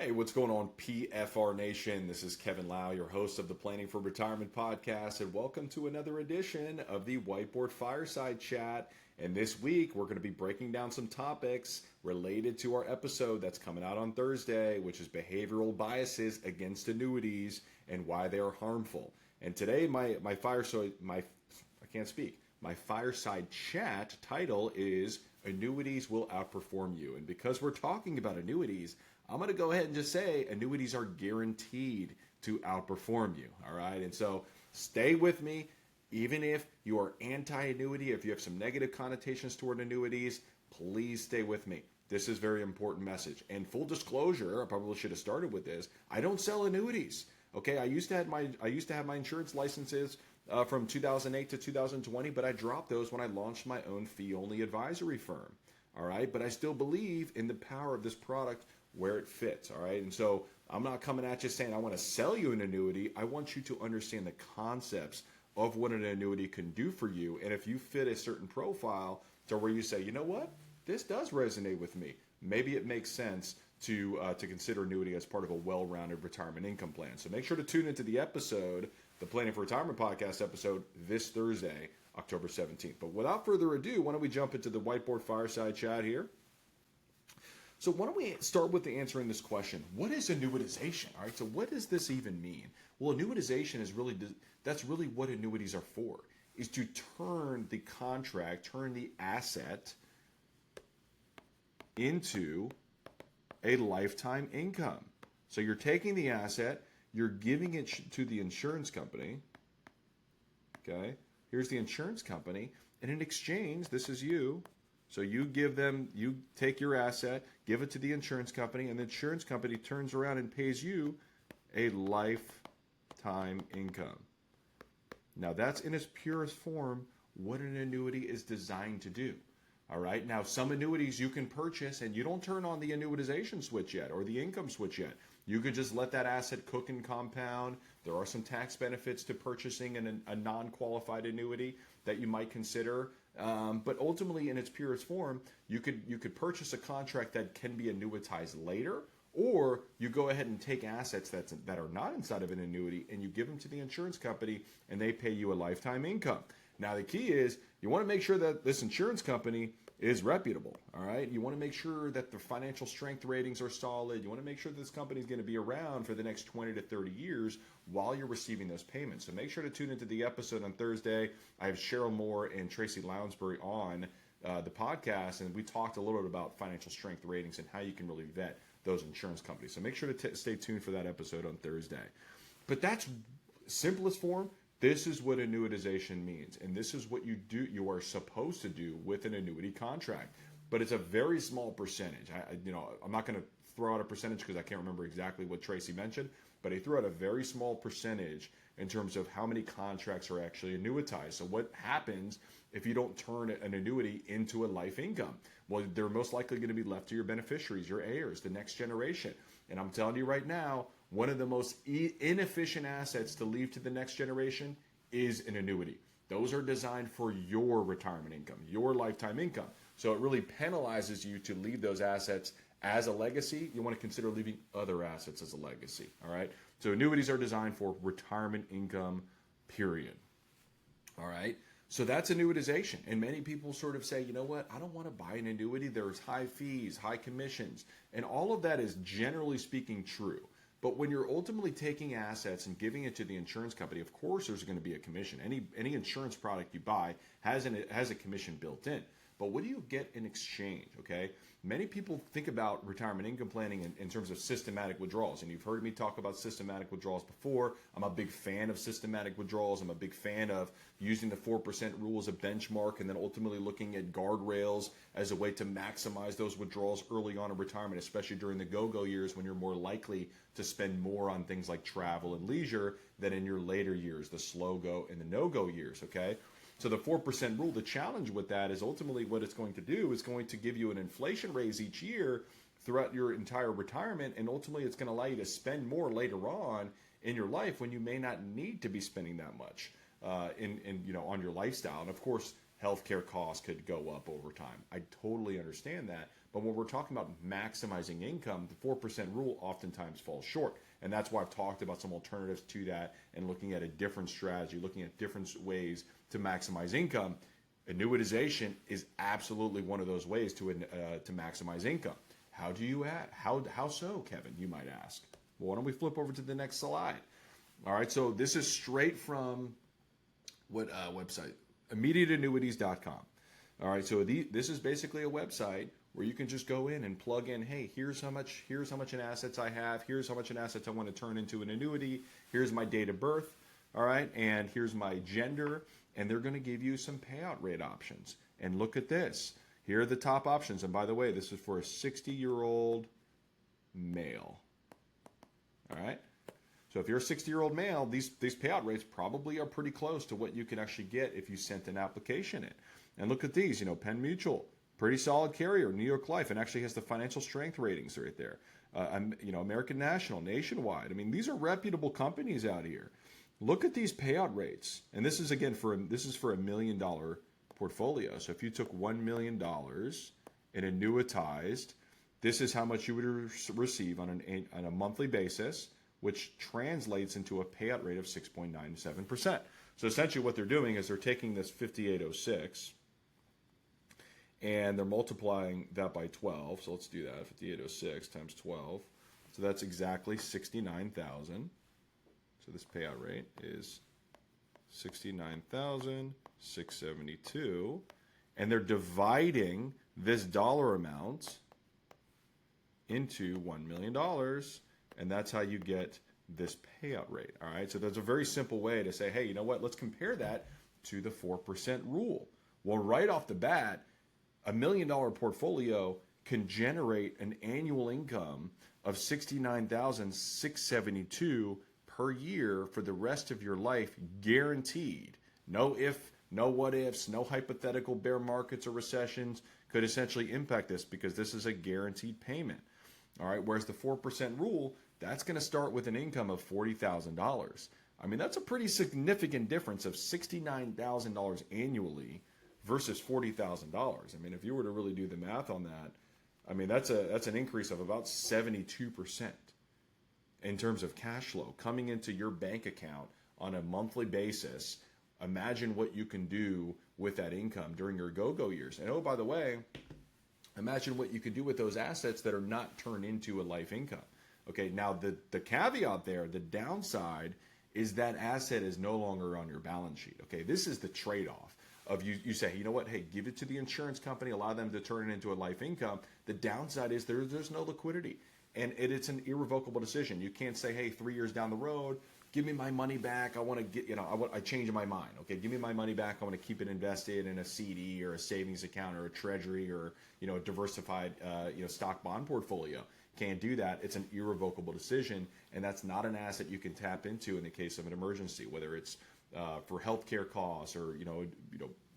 Hey, what's going on, PFR Nation? This is Kevin Lau, your host of the Planning for Retirement podcast, and welcome to another edition of the Whiteboard Fireside Chat. And this week, we're going to be breaking down some topics related to our episode that's coming out on Thursday, which is behavioral biases against annuities and why they are harmful. And today, my fireside chat title is Annuities Will Outperform You. And because we're talking about annuities, I'm going to go ahead and just say annuities are guaranteed to outperform you. All right. And so stay with me. Even if you are anti-annuity, if you have some negative connotations toward annuities, please stay with me. This is a very important message. And full disclosure, I probably should have started with this. I don't sell annuities. Okay. I used to have my insurance licenses from 2008 to 2020, but I dropped those when I launched my own fee-only advisory firm. All right. But I still believe in the power of this product where it fits. All right. And so I'm not coming at you saying I want to sell you an annuity. I want you to understand the concepts of what an annuity can do for you. And if you fit a certain profile to where you say, you know what, this does resonate with me, maybe it makes sense to consider annuity as part of a well-rounded retirement income plan. So make sure to tune into the episode, the Planning for Retirement podcast episode, this Thursday, October 17th. But without further ado, why don't we jump into the Whiteboard Fireside Chat here? So why don't we start with answering this question? What is annuitization? All right. So what does this even mean? Well, annuitization is that's really what annuities are for, is to turn the contract, turn the asset into a lifetime income. So you're taking the asset, you're giving it to the insurance company. Okay. Here's the insurance company. And in exchange, this is you. So you take your asset, give it to the insurance company, and the insurance company turns around and pays you a lifetime income. Now that's in its purest form what an annuity is designed to do. All right. Now some annuities you can purchase and you don't turn on the annuitization switch yet or the income switch yet. You could just let that asset cook and compound. There are some tax benefits to purchasing a non-qualified annuity that you might consider. But ultimately, in its purest form, you could purchase a contract that can be annuitized later, or you go ahead and take assets that are not inside of an annuity and you give them to the insurance company and they pay you a lifetime income. Now, the key is you want to make sure that this insurance company is reputable. All right. You want to make sure that the financial strength ratings are solid. You want to make sure that this company is going to be around for the next 20 to 30 years while you're receiving those payments. So make sure to tune into the episode on Thursday. I have Cheryl Moore and Tracy Lounsbury on the podcast, and we talked a little bit about financial strength ratings and how you can really vet those insurance companies. So make sure to stay tuned for that episode on Thursday. But that's simplest form. This is what annuitization means, and this is what you are supposed to do with an annuity contract. But it's a very small percentage. I'm not going to throw out a percentage because I can't remember exactly what Tracy mentioned, but he threw out a very small percentage in terms of how many contracts are actually annuitized. So what happens if you don't turn an annuity into a life income? Well, they're most likely going to be left to your beneficiaries, your heirs, the next generation. And I'm telling you right now, one of the most inefficient assets to leave to the next generation is an annuity. Those are designed for your retirement income, your lifetime income. So it really penalizes you to leave those assets as a legacy. You want to consider leaving other assets as a legacy. All right. So annuities are designed for retirement income, period. All right. So that's annuitization. And many people sort of say, you know what, I don't want to buy an annuity. There's high fees, high commissions, and all of that is generally speaking true. But when you're ultimately taking assets and giving it to the insurance company, of course there's going to be a commission. Any insurance product you buy has a commission built in. But what do you get in exchange? Okay, many people think about retirement income planning in terms of systematic withdrawals, and you've heard me talk about systematic withdrawals before. I'm a big fan of systematic withdrawals. I'm a big fan of using the 4% rule as a benchmark, and then ultimately looking at guardrails as a way to maximize those withdrawals early on in retirement, especially during the go-go years when you're more likely to spend more on things like travel and leisure than in your later years, the slow go and the no-go years. Okay. So the 4% rule, the challenge with that is ultimately what it's going to do is going to give you an inflation raise each year throughout your entire retirement, and ultimately it's going to allow you to spend more later on in your life when you may not need to be spending that much on your lifestyle. And of course, healthcare costs could go up over time. I totally understand that, But when we're talking about maximizing income, the 4% rule oftentimes falls short. And that's why I've talked about some alternatives to that and looking at a different strategy, looking at different ways to maximize income. Annuitization is absolutely one of those ways to maximize income. How do you add? How so, Kevin, you might ask? Well, why don't we flip over to the next slide? All right, so this is straight from what website? ImmediateAnnuities.com. All right, so this is basically a website where you can just go in and plug in, hey, here's how much in assets I have, here's how much in assets I want to turn into an annuity, here's my date of birth, all right, and here's my gender, and they're going to give you some payout rate options. And look at this. Here are the top options. And by the way, this is for a 60-year-old male. All right? So if you're a 60-year-old male, these payout rates probably are pretty close to what you can actually get if you sent an application in. And look at these, Penn Mutual, pretty solid carrier, New York Life, and actually has the financial strength ratings right there. American National, Nationwide. I mean, these are reputable companies out here. Look at these payout rates. And this is, again, for a $1 million portfolio. So if you took $1 million and annuitized, this is how much you would receive on a monthly basis, which translates into a payout rate of 6.97%. So essentially what they're doing is they're taking this 5806 and they're multiplying that by 12. So let's do that. 5806 times 12. So that's exactly 69,000. So this payout rate is 69,672. And they're dividing this dollar amount into $1 million. And that's how you get this payout rate. All right. So that's a very simple way to say, hey, you know what? Let's compare that to the 4% rule. Well, right off the bat, $1 million portfolio can generate an annual income of 69,672 per year for the rest of your life, guaranteed. No if, no what ifs, no hypothetical bear markets or recessions could essentially impact this because this is a guaranteed payment. All right. Whereas the 4% rule, that's going to start with an income of $40,000. I mean, that's a pretty significant difference of $69,000 annually versus $40,000. I mean, if you were to really do the math on that, I mean, that's an increase of about 72% in terms of cash flow coming into your bank account on a monthly basis. Imagine what you can do with that income during your go-go years. And oh, by the way, imagine what you can do with those assets that are not turned into a life income. Okay, now the caveat there, the downside, is that asset is no longer on your balance sheet. Okay, this is the trade-off of you say, you know what, hey, give it to the insurance company, allow them to turn it into a life income. The downside is there's no liquidity. And it's an irrevocable decision. You can't say, hey, 3 years down the road, give me my money back. I want to get, I change my mind. Okay, give me my money back. I want to keep it invested in a CD or a savings account or a treasury or, a diversified, stock bond portfolio. Can't do that. It's an irrevocable decision, and that's not an asset you can tap into in the case of an emergency, whether it's for healthcare costs or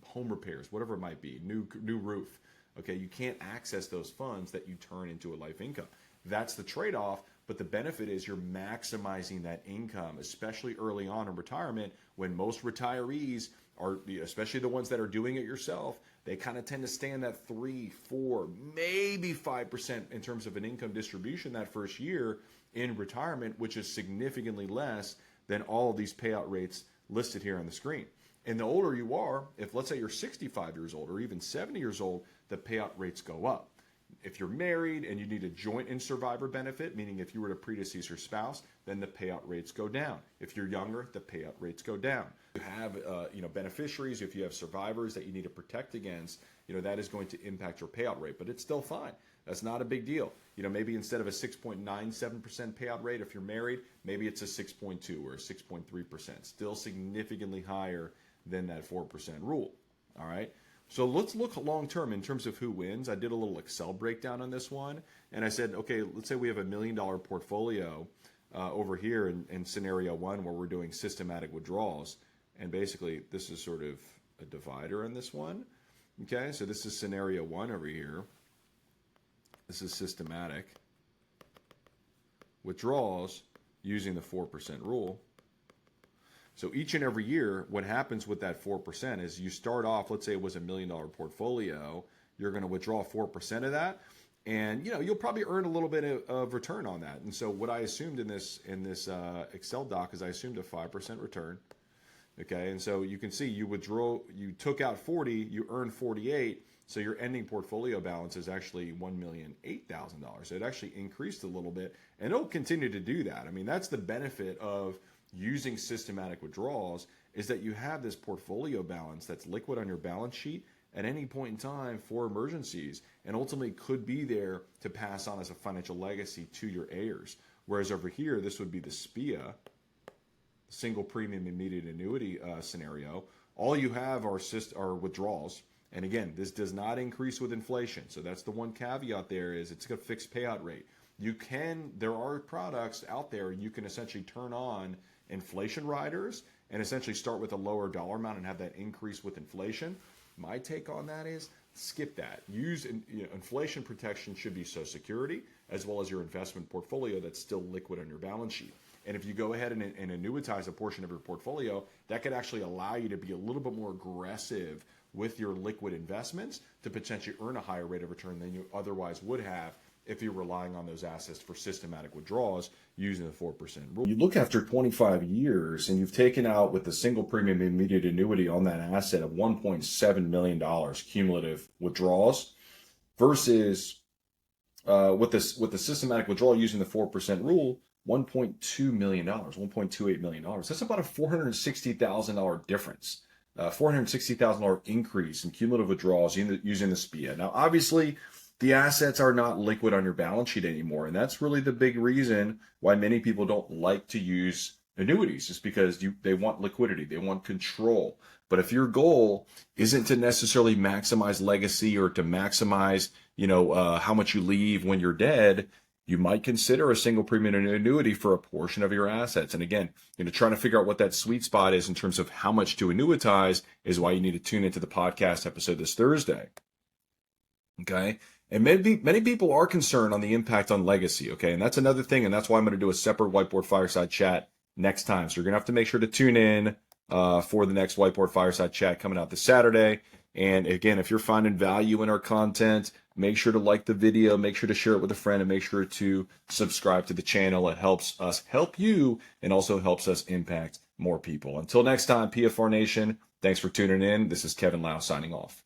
home repairs, whatever it might be, new roof. Okay, you can't access those funds that you turn into a life income. That's the trade-off, but the benefit is you're maximizing that income, especially early on in retirement when most retirees are, especially the ones that are doing it yourself, they kind of tend to stay in that 3, 4, maybe 5% in terms of an income distribution that first year in retirement, which is significantly less than all of these payout rates listed here on the screen. And the older you are, if let's say you're 65 years old or even 70 years old, the payout rates go up. If you're married and you need a joint and survivor benefit, meaning if you were to predecease your spouse, then the payout rates go down. If you're younger, the payout rates go down. If you have beneficiaries, if you have survivors that you need to protect against, that is going to impact your payout rate, but it's still fine. That's not a big deal. Maybe instead of a 6.97% payout rate, if you're married, maybe it's a 6.2 or a 6.3%. Still significantly higher than that 4% rule. All right. So let's look long term in terms of who wins. I did a little Excel breakdown on this one, and I said, okay, let's say we have $1 million portfolio over here in scenario one where we're doing systematic withdrawals, and basically this is sort of a divider in this one. Okay, so this is scenario one over here. This is systematic withdrawals using the 4% rule. So each and every year, what happens with that 4% is you start off, let's say it was $1 million portfolio, you're going to withdraw 4% of that. and you'll probably earn a little bit of return on that. And so what I assumed in this Excel doc is I assumed a 5% return. Okay, and so you can see you took out 40, you earned 48, so your ending portfolio balance is actually $1,008,000. So it actually increased a little bit, and it'll continue to do that. I mean, that's the benefit of using systematic withdrawals, is that you have this portfolio balance that's liquid on your balance sheet at any point in time for emergencies, and ultimately could be there to pass on as a financial legacy to your heirs. Whereas over here, this would be the SPIA, single premium immediate annuity scenario. All you have are withdrawals. And again, this does not increase with inflation. So that's the one caveat there, is it's a fixed payout rate. There are products out there you can essentially turn on inflation riders and essentially start with a lower dollar amount and have that increase with inflation. My take on that is skip that. Inflation protection should be Social Security as well as your investment portfolio that's still liquid on your balance sheet. And if you go ahead and annuitize a portion of your portfolio, that could actually allow you to be a little bit more aggressive with your liquid investments to potentially earn a higher rate of return than you otherwise would have if you're relying on those assets for systematic withdrawals using the 4% rule. You look after 25 years and you've taken out with the single premium immediate annuity on that asset of $1.7 million cumulative withdrawals versus with the systematic withdrawal using the 4% rule, $1.2 million, $1.28 million. That's about a $460,000 difference, $460,000 increase in cumulative withdrawals using the SPIA. Now, obviously, the assets are not liquid on your balance sheet anymore, and that's really the big reason why many people don't like to use annuities, is because they want liquidity, they want control. But if your goal isn't to necessarily maximize legacy or to maximize, how much you leave when you're dead, you might consider a single premium annuity for a portion of your assets. And again, trying to figure out what that sweet spot is in terms of how much to annuitize is why you need to tune into the podcast episode this Thursday. Okay. And many people are concerned on the impact on legacy. Okay. And that's another thing. And that's why I'm going to do a separate Whiteboard Fireside Chat next time. So you're going to have to make sure to tune in for the next Whiteboard Fireside Chat coming out this Saturday. And again, if you're finding value in our content, make sure to like the video, make sure to share it with a friend, and make sure to subscribe to the channel. It helps us help you and also helps us impact more people. Until next time, PFR Nation, thanks for tuning in. This is Kevin Lau signing off.